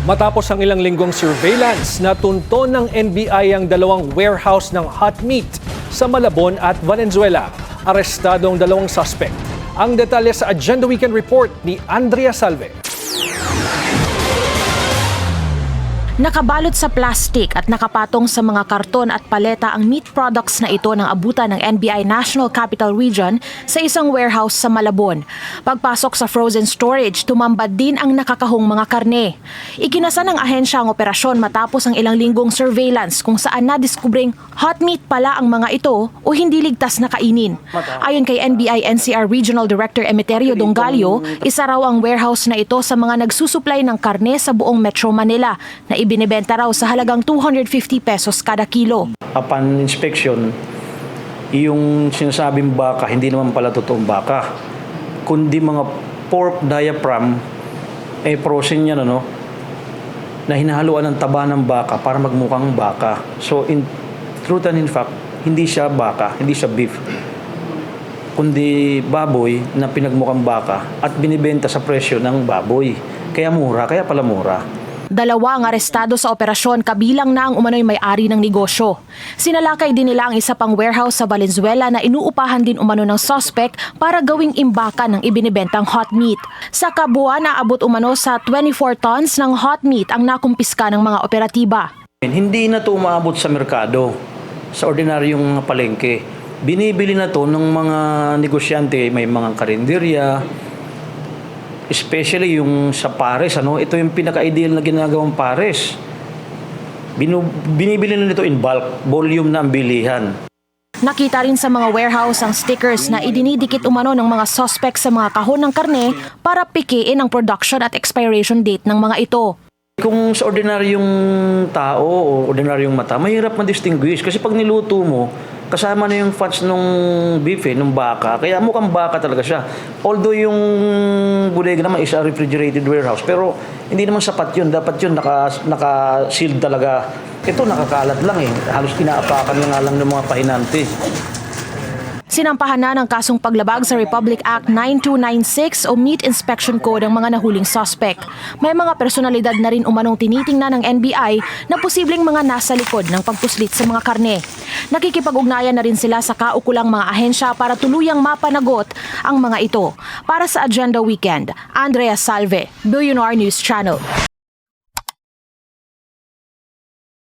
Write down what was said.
Matapos ang ilang linggong surveillance, natunto ng NBI ang dalawang warehouse ng hot meat sa Malabon at Valenzuela. Arestado ang dalawang suspect. Ang detalye sa Agenda Weekend Report ni Andrea Salve. Nakabalot sa plastic at nakapatong sa mga karton at paleta ang meat products na ito ng abutan ng NBI National Capital Region sa isang warehouse sa Malabon. Pagpasok sa frozen storage, tumambad din ang nakakahong mga karne. Ikinasa ng ahensya ang operasyon matapos ang ilang linggong surveillance kung saan nadiskubring hot meat pala ang mga ito o hindi ligtas na kainin. Ayon kay NBI NCR Regional Director Emeterio Dongalio, isa raw ang warehouse na ito sa mga nagsusupply ng karne sa buong Metro Manila na ibinibenta raw sa halagang 250 pesos kada kilo. Upon inspection, yung sinasabing baka, hindi naman pala totoong baka, kundi mga pork diaphragm, frozen yan, na hinahaluan ng taba ng baka para magmukhang baka. So in truth and in fact, hindi siya baka, hindi siya beef, kundi baboy na pinagmukhang baka at binibenta sa presyo ng baboy. Kaya pala mura. Dalawa ang arestado sa operasyon, kabilang na ang umano'y may-ari ng negosyo. Sinalakay din nila ang isa pang warehouse sa Valenzuela na inuupahan din umano ng suspect para gawing imbakan ng ibinibentang hot meat. Sa kabuuan, naabot umano sa 24 tons ng hot meat ang nakumpiska ng mga operatiba. Hindi na ito umaabot sa merkado, sa ordinaryong palengke. Binibili na ito ng mga negosyante, may mga karinderya, especially yung sa pares, ito yung pinaka-ideal na ginagawang pares. Binibili na nito in bulk, volume na ang bilihan. Nakita rin sa mga warehouse ang stickers na idinidikit umano ng mga suspect sa mga kahon ng karne para pikiin ang production at expiration date ng mga ito. Kung sa ordinaryong tao o ordinaryong mata, mahirap ma-distinguish kasi pag niluto mo, kasama na yung fats nung beef, nung baka. Kaya mukhang baka talaga siya. Although yung bodega naman is a refrigerated warehouse, pero hindi naman sapat yun. Dapat yun naka-sealed talaga. Ito nakakalat lang Halos inaapakan na nga lang ng mga pahinante. Sinampahan na ng kasong paglabag sa Republic Act 9296 o Meat Inspection Code ang mga nahuling suspect. May mga personalidad na rin umanong tinitingnan ng NBI na posibleng mga nasa likod ng pagpuslit sa mga karne. Nakikipag-ugnayan na rin sila sa kaukulang mga ahensya para tuluyang mapanagot ang mga ito. Para sa Agenda Weekend, Andrea Salve, Billionaire News Channel.